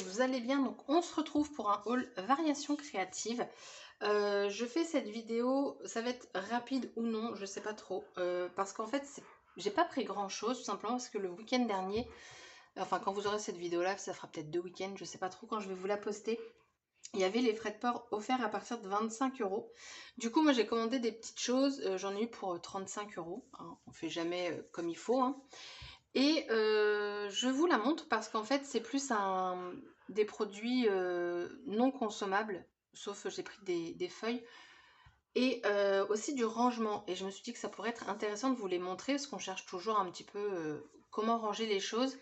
vous allez bien. Donc on se retrouve pour un haul variation créative. Je fais cette vidéo, ça va être rapide ou non, je sais pas trop, parce qu'en fait j'ai pas pris grand chose, tout simplement parce que le week-end dernier, enfin quand vous aurez cette vidéo là, ça fera peut-être 2 week-ends, je sais pas trop quand je vais vous la poster. Il y avait les frais de port offerts à partir de 25 €. Du coup, moi j'ai commandé des petites choses, j'en ai eu pour 35 €, hein. On fait jamais comme il faut, hein. Et je vous la montre parce qu'en fait, c'est plus des produits non consommables, sauf j'ai pris des feuilles, et aussi du rangement. Et je me suis dit que ça pourrait être intéressant de vous les montrer parce qu'on cherche toujours un petit peu comment ranger les choses.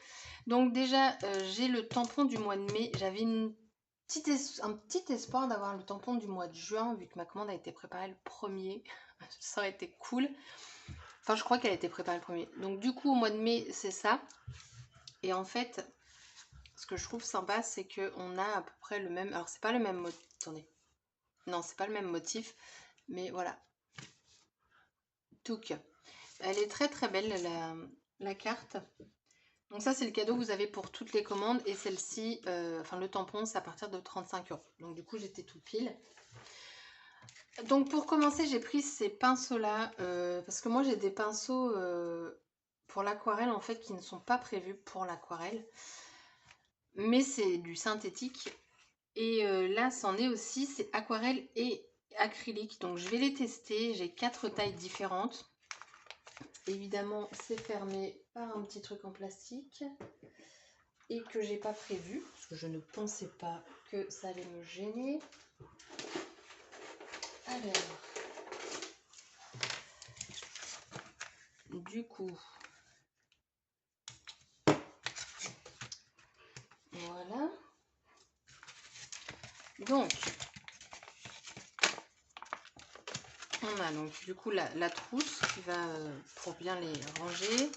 Donc déjà, j'ai le tampon du mois de mai. J'avais un petit espoir d'avoir le tampon du mois de juin, vu que ma commande a été préparée le 1er. Ça aurait été cool. Enfin, je crois qu'elle a été préparée le 1er. Donc du coup, au mois de mai, c'est ça. Et en fait, ce que je trouve sympa, c'est qu'on a à peu près le même... Alors, c'est pas le même motif. Attendez. Non, c'est pas le même motif. Mais voilà. Touk. Elle est très très belle, la carte. Donc ça, c'est le cadeau que vous avez pour toutes les commandes. Et celle-ci, enfin le tampon, c'est à partir de 35 €. Donc du coup, j'étais tout pile. Donc pour commencer, j'ai pris ces pinceaux-là. Parce que moi, j'ai des pinceaux pour l'aquarelle, en fait, qui ne sont pas prévus pour l'aquarelle. Mais c'est du synthétique. Et là, c'en est aussi, c'est aquarelle et acrylique. Donc je vais les tester. J'ai 4 tailles différentes. Évidemment, c'est fermé par un petit truc en plastique. Et que j'ai pas prévu. Parce que je ne pensais pas que ça allait me gêner. Alors. Du coup. Voilà. Donc. On a donc du coup la trousse qui va pour bien les ranger.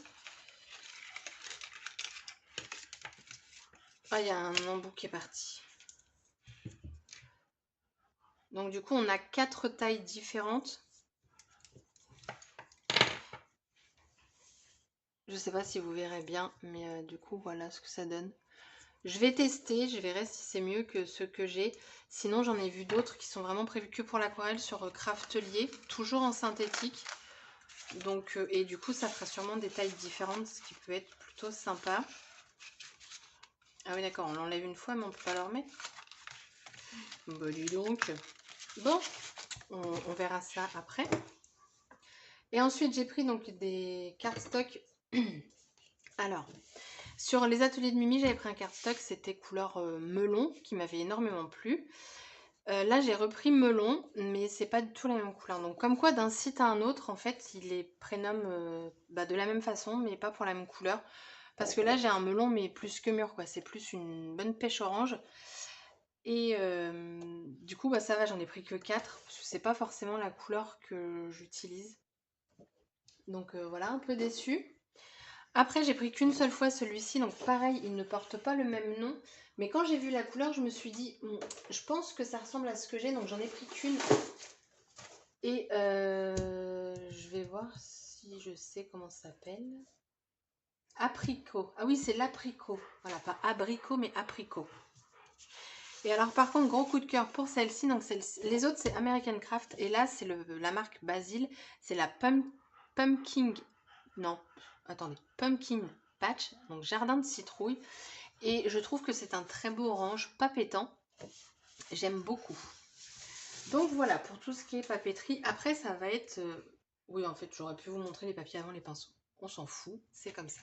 Ah, il y a un embout qui est parti. Donc du coup, on a 4 tailles différentes. Je sais pas si vous verrez bien, mais du coup, voilà ce que ça donne. Je vais tester, je verrai si c'est mieux que ce que j'ai. Sinon, j'en ai vu d'autres qui sont vraiment prévus que pour l'aquarelle sur Craftelier, toujours en synthétique. Donc, et du coup, ça fera sûrement des tailles différentes, ce qui peut être plutôt sympa. Ah oui, d'accord, on l'enlève une fois, mais on peut pas le remettre. Bah, dis donc. Bon, on verra ça après. Et ensuite, j'ai pris donc des cardstock. Alors, sur les ateliers de Mimi, j'avais pris un cardstock, c'était couleur melon, qui m'avait énormément plu. Là, j'ai repris melon, mais c'est pas du tout la même couleur. Donc, comme quoi, d'un site à un autre, en fait, il les prénomme de la même façon, mais pas pour la même couleur. Parce que là, j'ai un melon, mais plus que mûr, quoi. C'est plus une bonne pêche orange. Et du coup, ça va, j'en ai pris que 4, parce que c'est pas forcément la couleur que j'utilise. Donc voilà, un peu déçue. Après, j'ai pris qu'une seule fois celui-ci, donc pareil, il ne porte pas le même nom. Mais quand j'ai vu la couleur, je me suis dit, je pense que ça ressemble à ce que j'ai, donc j'en ai pris qu'une. Et je vais voir si je sais comment ça s'appelle. Apricot. Ah oui, c'est l'apricot. Voilà, pas abricot, mais apricot. Et alors, par contre, gros coup de cœur pour celle-ci. Donc, les autres, c'est American Craft. Et là, c'est la marque Basil. C'est la Pumpkin. Non, attendez. Pumpkin Patch. Donc, jardin de citrouille. Et je trouve que c'est un très beau orange, pas pétant. J'aime beaucoup. Donc, voilà, pour tout ce qui est papeterie. Après, ça va être... Oui, en fait, j'aurais pu vous montrer les papiers avant les pinceaux. On s'en fout, c'est comme ça.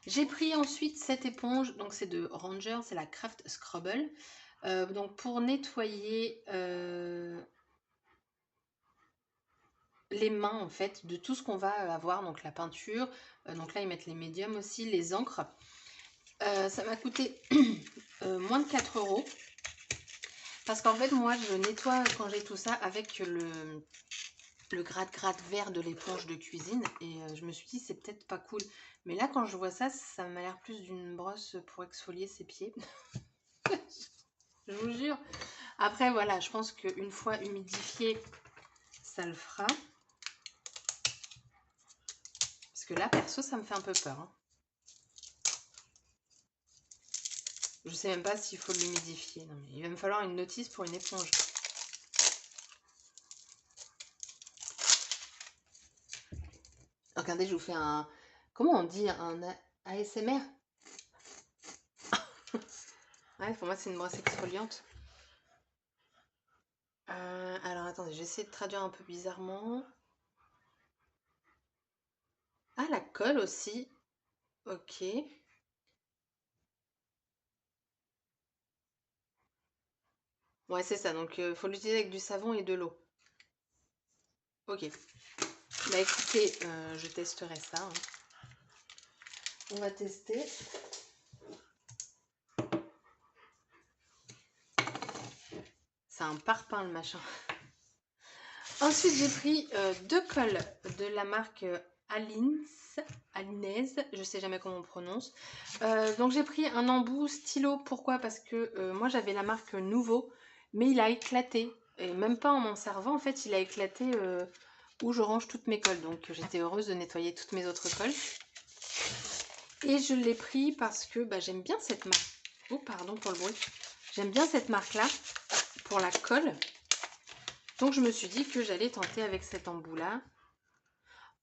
J'ai pris ensuite cette éponge. Donc, c'est de Ranger. C'est la Craft Scrubble. Donc pour nettoyer les mains en fait de tout ce qu'on va avoir, donc la peinture, donc là ils mettent les médiums aussi, les encres. Ça m'a coûté moins de 4 € parce qu'en fait moi je nettoie quand j'ai tout ça avec le gratte-gratte vert de l'éponge de cuisine et je me suis dit c'est peut-être pas cool, mais là quand je vois ça, ça m'a l'air plus d'une brosse pour exfolier ses pieds. Je vous jure. Après, voilà, je pense qu'une fois humidifié, ça le fera. Parce que là, perso, ça me fait un peu peur. Hein. Je sais même pas s'il faut l'humidifier. Non, mais il va me falloir une notice pour une éponge. Regardez, je vous fais un... Comment on dit un ASMR? Ouais, pour moi, c'est une brosse exfoliante. Alors, attendez, j'essaie de traduire un peu bizarrement. Ah, la colle aussi. Ok. Ouais, c'est ça. Donc, il faut l'utiliser avec du savon et de l'eau. Ok. Bah, écoutez, je testerai ça. Hein. On va tester. C'est un parpaing, le machin. Ensuite, j'ai pris deux colles de la marque Alines, je sais jamais comment on prononce. Donc j'ai pris un embout stylo. Pourquoi? Parce que moi j'avais la marque Nouveau, mais il a éclaté. Et même pas en m'en servant, en fait, il a éclaté où je range toutes mes colles. Donc j'étais heureuse de nettoyer toutes mes autres colles. Et je l'ai pris parce que bah, j'aime bien cette marque. Oh, pardon pour le bruit. J'aime bien cette marque-là pour la colle. Donc je me suis dit que j'allais tenter avec cet embout-là.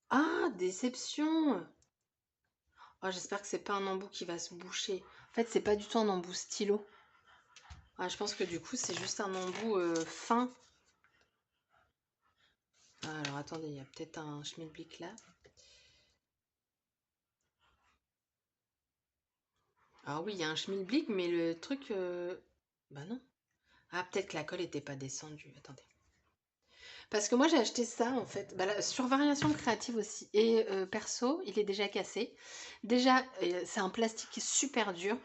Ah, déception! Oh, j'espère que c'est pas un embout qui va se boucher. En fait, c'est pas du tout un embout stylo. Ah, je pense que du coup, c'est juste un embout fin. Ah, alors attendez, il y a peut-être un schmilblick là. Ah oui, il y a un schmilblick, mais le truc... Bah non. Ah, peut-être que la colle était pas descendue. Attendez. Parce que moi, j'ai acheté ça, en fait, bah, sur Variation Créative aussi. Et perso, il est déjà cassé. Déjà, c'est un plastique super dur.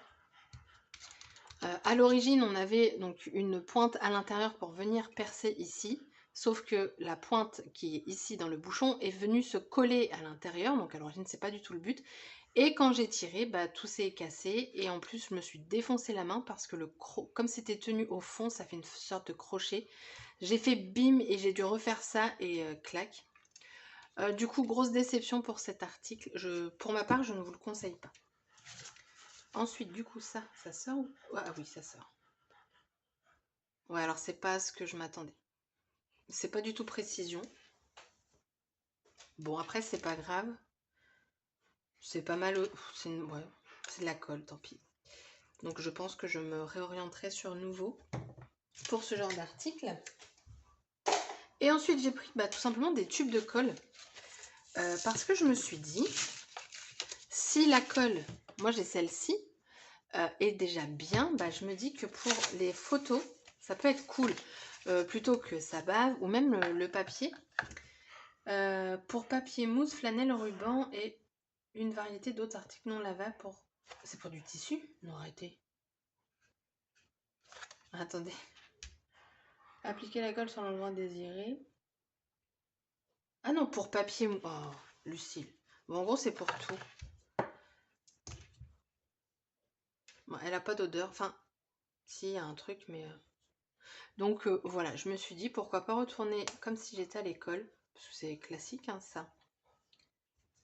À l'origine, on avait donc une pointe à l'intérieur pour venir percer ici. Sauf que la pointe qui est ici dans le bouchon est venue se coller à l'intérieur. Donc à l'origine, c'est pas du tout le but. Et quand j'ai tiré, bah, tout s'est cassé. Et en plus, je me suis défoncé la main parce que comme c'était tenu au fond, ça fait une sorte de crochet. J'ai fait bim et j'ai dû refaire ça et clac. Du coup, grosse déception pour cet article. Pour ma part, je ne vous le conseille pas. Ensuite, du coup, ça sort ou... Ah oui, ça sort. Ouais, alors c'est pas ce que je m'attendais. C'est pas du tout précision. Bon, après, c'est pas grave. C'est pas mal. Ouais, c'est de la colle, tant pis. Donc, je pense que je me réorienterai sur Nouveau pour ce genre d'article. Et ensuite, j'ai pris tout simplement des tubes de colle. Parce que je me suis dit, si la colle, moi j'ai celle-ci, est déjà bien, je me dis que pour les photos, ça peut être cool. Plutôt que ça bave, ou même le papier. Pour papier mousse, flanelle, ruban et une variété d'autres articles non lavables pour... C'est pour du tissu? Non, arrêtez. Attendez. Appliquer la colle sur l'endroit désiré. Ah non, pour papier mousse. Oh, Lucille. Bon, en gros, c'est pour tout. Bon, elle a pas d'odeur. Enfin, si, il y a un truc, mais... Donc, voilà, je me suis dit, pourquoi pas retourner comme si j'étais à l'école. Parce que c'est classique, hein, ça.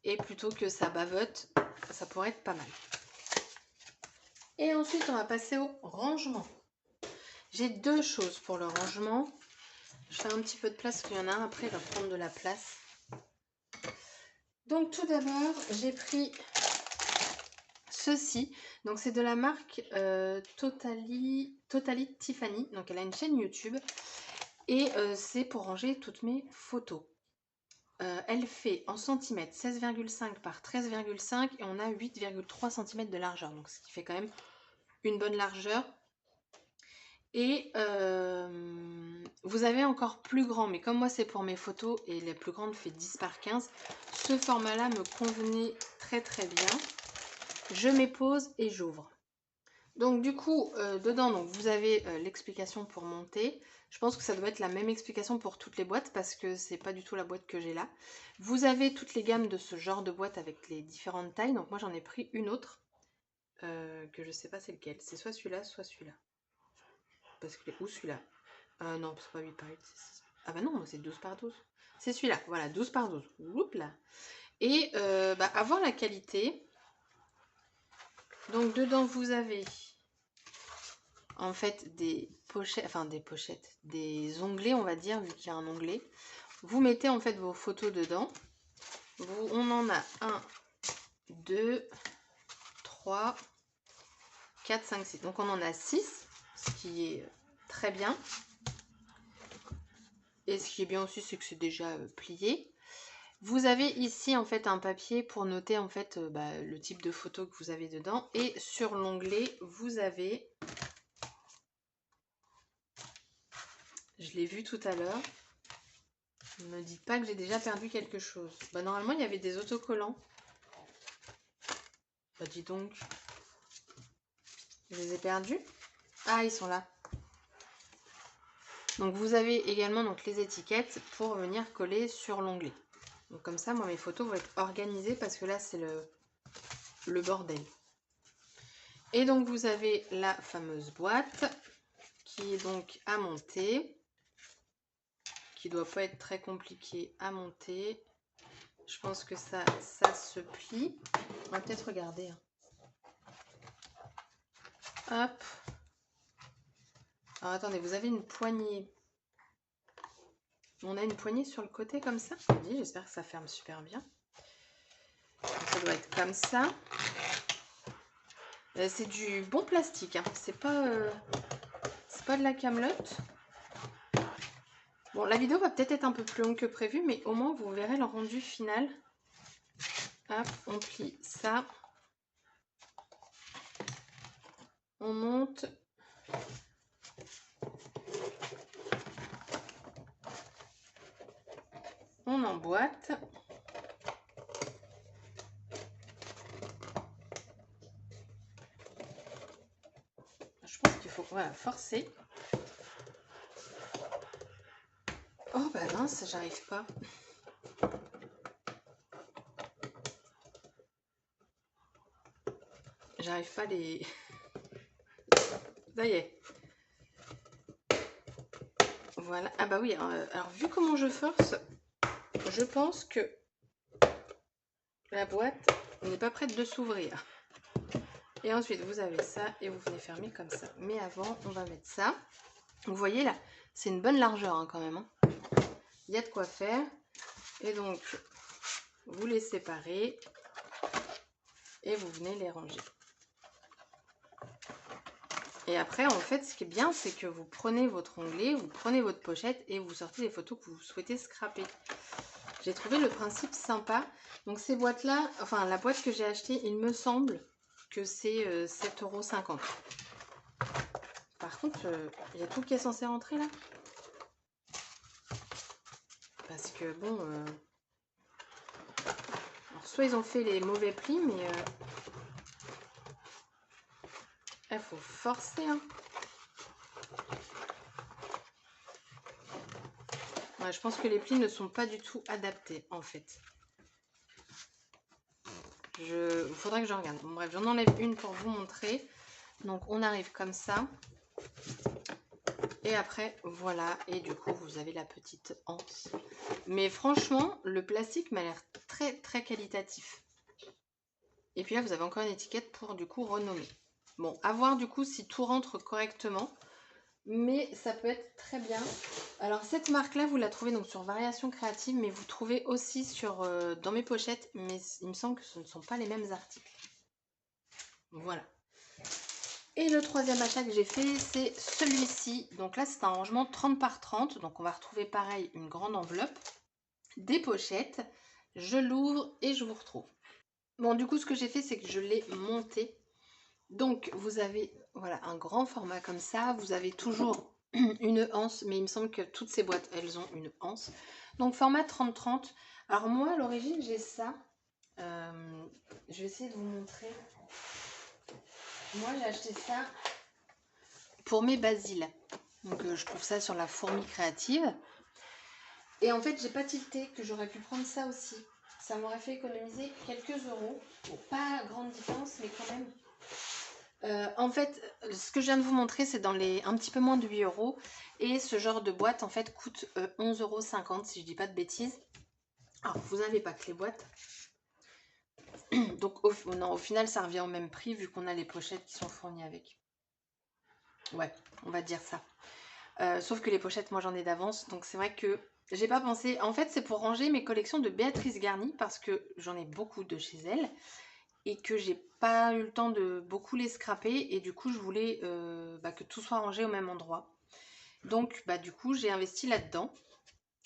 Et plutôt que ça bavote, ça pourrait être pas mal. Et ensuite, on va passer au rangement. J'ai deux choses pour le rangement. Je fais un petit peu de place, parce qu'il y en a un après, il va prendre de la place. Donc, tout d'abord, j'ai pris ceci. Donc, c'est de la marque Totally Tiffany. Donc, elle a une chaîne YouTube. Et c'est pour ranger toutes mes photos. Elle fait en centimètres 16,5 par 13,5 et on a 8,3 cm de largeur. Donc, ce qui fait quand même une bonne largeur. Et vous avez encore plus grand, mais comme moi c'est pour mes photos et la plus grande fait 10 par 15, ce format-là me convenait très très bien. Je m'épose et j'ouvre. Donc du coup, dedans, donc, vous avez l'explication pour monter. Je pense que ça doit être la même explication pour toutes les boîtes parce que c'est pas du tout la boîte que j'ai là. Vous avez toutes les gammes de ce genre de boîte avec les différentes tailles. Donc moi j'en ai pris une autre que je sais pas c'est lequel. C'est soit celui-là, soit celui-là. Parce que où celui-là? Non, c'est pas 8 par 8. Ah bah non, c'est 12 par 12. C'est celui-là, voilà, 12 par 12. Oups là. Et avoir la qualité. Donc dedans, vous avez en fait des pochettes, enfin des pochettes, des onglets, on va dire, vu qu'il y a un onglet. Vous mettez en fait vos photos dedans. On en a 1, 2, 3, 4, 5, 6. Donc on en a 6, ce qui est très bien. Et ce qui est bien aussi, c'est que c'est déjà plié. Vous avez ici en fait un papier pour noter en fait le type de photo que vous avez dedans. Et sur l'onglet, vous avez, je l'ai vu tout à l'heure, ne me dites pas que j'ai déjà perdu quelque chose. Bah, normalement, il y avait des autocollants. Bah dis donc, je les ai perdus. Ah, ils sont là. Donc vous avez également donc, les étiquettes pour venir coller sur l'onglet. Donc comme ça, moi mes photos vont être organisées parce que là c'est le bordel. Et donc vous avez la fameuse boîte qui est donc à monter, qui doit pas être très compliqué à monter. Je pense que ça se plie. On va peut-être regarder. Hop. Alors attendez, vous avez une poignée. On a une poignée sur le côté comme ça. J'espère que ça ferme super bien. Donc, ça doit être comme ça. C'est du bon plastique, hein. C'est pas de la camelote. Bon, la vidéo va peut-être être un peu plus longue que prévu, mais au moins vous verrez le rendu final. Hop, on plie ça. On monte. On emboîte. Je pense qu'il faut forcer. Oh bah mince, j'arrive pas. J'arrive pas les... Ça y est. Voilà. Ah bah oui, alors vu comment je force, je pense que la boîte n'est pas prête de s'ouvrir. Et ensuite, vous avez ça et vous venez fermer comme ça. Mais avant, on va mettre ça. Vous voyez là, c'est une bonne largeur hein, quand même. Hein. Il y a de quoi faire. Et donc, vous les séparez et vous venez les ranger. Et après, en fait, ce qui est bien, c'est que vous prenez votre onglet, vous prenez votre pochette et vous sortez les photos que vous souhaitez scraper. J'ai trouvé le principe sympa. Donc ces boîtes-là, enfin la boîte que j'ai achetée, il me semble que c'est 7,50 €. Par contre, il y a tout qui est censé rentrer là. Parce que bon... Alors soit ils ont fait les mauvais plis, mais... Il faut forcer, hein. Ouais, je pense que les plis ne sont pas du tout adaptés, en fait. Il faudrait que je regarde. Bon, bref, j'en enlève une pour vous montrer. Donc, on arrive comme ça. Et après, voilà. Et du coup, vous avez la petite anse. Mais franchement, le plastique m'a l'air très, très qualitatif. Et puis là, vous avez encore une étiquette pour, du coup, renommer. Bon, à voir, du coup, si tout rentre correctement. Mais ça peut être très bien. Alors cette marque là vous la trouvez donc sur Variations Créatives, mais vous trouvez aussi sur dans mes pochettes, mais il me semble que ce ne sont pas les mêmes articles. Voilà. Et le troisième achat que j'ai fait, c'est celui-ci. Donc là c'est un rangement 30 par 30, donc on va retrouver pareil une grande enveloppe, des pochettes, je l'ouvre et je vous retrouve. Bon, du coup ce que j'ai fait, c'est que je l'ai monté. Donc vous avez voilà un grand format comme ça, vous avez toujours une anse, mais il me semble que toutes ces boîtes elles ont une anse. Donc format 30-30. Alors moi à l'origine j'ai ça. Je vais essayer de vous montrer. Moi j'ai acheté ça pour mes basiles. Donc je trouve ça sur la Fourmi Créative. Et en fait j'ai pas tilté que j'aurais pu prendre ça aussi. Ça m'aurait fait économiser quelques euros. Bon, pas grande différence, mais quand même. En fait, ce que je viens de vous montrer, c'est dans les un petit peu moins de 8 €. Et ce genre de boîte, en fait, coûte 11,50 € si je dis pas de bêtises. Alors, vous n'avez pas que les boîtes. Donc, non, au final, ça revient au même prix vu qu'on a les pochettes qui sont fournies avec. Ouais, on va dire ça. Sauf que les pochettes, moi j'en ai d'avance, donc c'est vrai que j'ai pas pensé. En fait, c'est pour ranger mes collections de Béatrice Garni parce que j'en ai beaucoup de chez elle et que j'ai pas eu le temps de beaucoup les scraper et du coup je voulais que tout soit rangé au même endroit. Donc du coup j'ai investi là-dedans.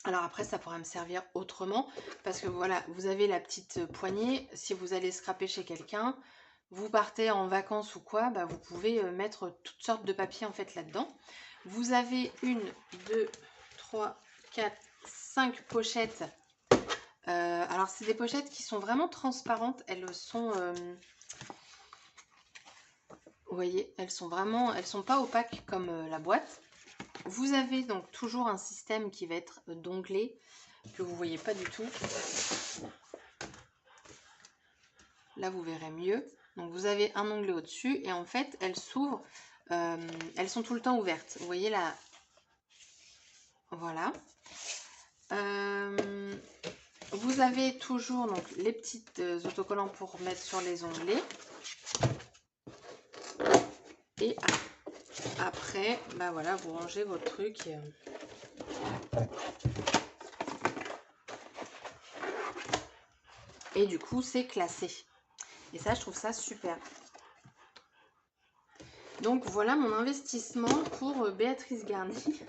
Alors après ça pourrait me servir autrement parce que voilà, vous avez la petite poignée, si vous allez scraper chez quelqu'un, vous partez en vacances ou quoi, vous pouvez mettre toutes sortes de papiers en fait là-dedans. Vous avez 1, 2, 3, 4, 5 pochettes. Alors c'est des pochettes qui sont vraiment transparentes, elles sont... vous voyez, elles sont pas opaques comme la boîte. Vous avez donc toujours un système qui va être d'onglets que vous voyez pas du tout. Là, vous verrez mieux. Donc, vous avez un onglet au-dessus et en fait, elles s'ouvrent. Elles sont tout le temps ouvertes. Vous voyez là. Voilà. Vous avez toujours donc les petites autocollants pour mettre sur les onglets. Et après, voilà, vous rangez votre truc. Et du coup, c'est classé. Et ça, je trouve ça super. Donc, voilà mon investissement pour Béatrice Garni.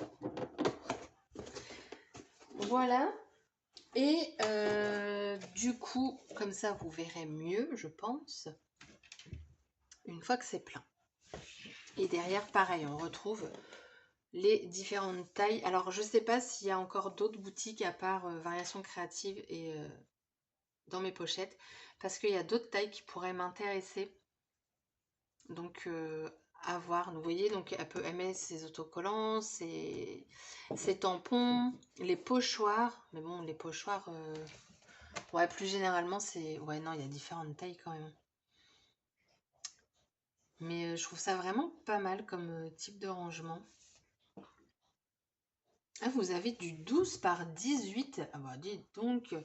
Voilà. Et du coup, comme ça, vous verrez mieux, je pense, une fois que c'est plein. Et derrière, pareil, on retrouve les différentes tailles. Alors, je ne sais pas s'il y a encore d'autres boutiques à part Variations Créatives et dans mes pochettes, parce qu'il y a d'autres tailles qui pourraient m'intéresser. Donc, à voir. Vous voyez, donc elle met ses autocollants, ses tampons, les pochoirs. Mais bon, les pochoirs, ouais, plus généralement, c'est... Ouais, non, il y a différentes tailles quand même. Mais je trouve ça vraiment pas mal comme type de rangement. Ah, vous avez du 12 par 18. Ah bah, dites donc,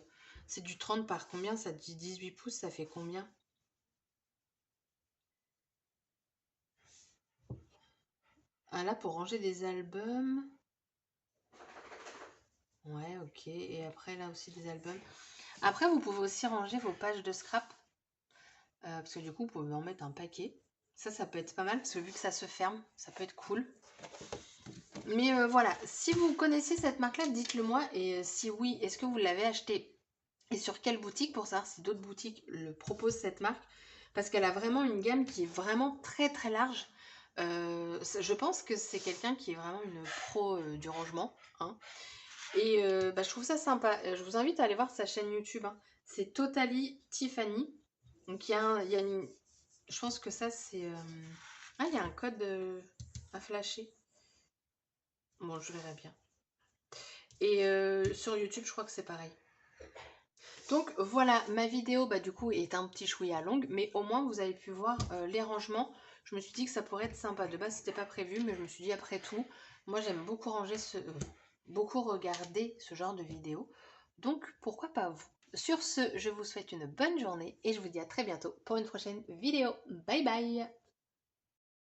c'est du 30 par combien? Ça dit 18 pouces, ça fait combien? Ah là, pour ranger des albums. Ouais, ok. Et après, là aussi, des albums. Après, vous pouvez aussi ranger vos pages de scrap. Parce que du coup, vous pouvez en mettre un paquet. Ça peut être pas mal, parce que vu que ça se ferme, ça peut être cool. Mais voilà, si vous connaissez cette marque-là, dites-le moi. Et si oui, est-ce que vous l'avez acheté? Et sur quelle boutique, pour savoir si d'autres boutiques le proposent cette marque? Parce qu'elle a vraiment une gamme qui est vraiment très très large. Je pense que c'est quelqu'un qui est vraiment une pro du rangement, hein. Et je trouve ça sympa. Je vous invite à aller voir sa chaîne YouTube, hein. C'est Totally Tiffany. Donc il y a une... Je pense que ça c'est... Ah, il y a un code à flasher. Bon, je verrai bien. Et sur YouTube, je crois que c'est pareil. Donc voilà, ma vidéo du coup est un petit chouïa longue, mais au moins vous avez pu voir les rangements. Je me suis dit que ça pourrait être sympa. De base, c'était pas prévu, mais je me suis dit après tout, moi j'aime beaucoup beaucoup regarder ce genre de vidéos. Donc pourquoi pas vous? Sur ce, je vous souhaite une bonne journée et je vous dis à très bientôt pour une prochaine vidéo. Bye bye!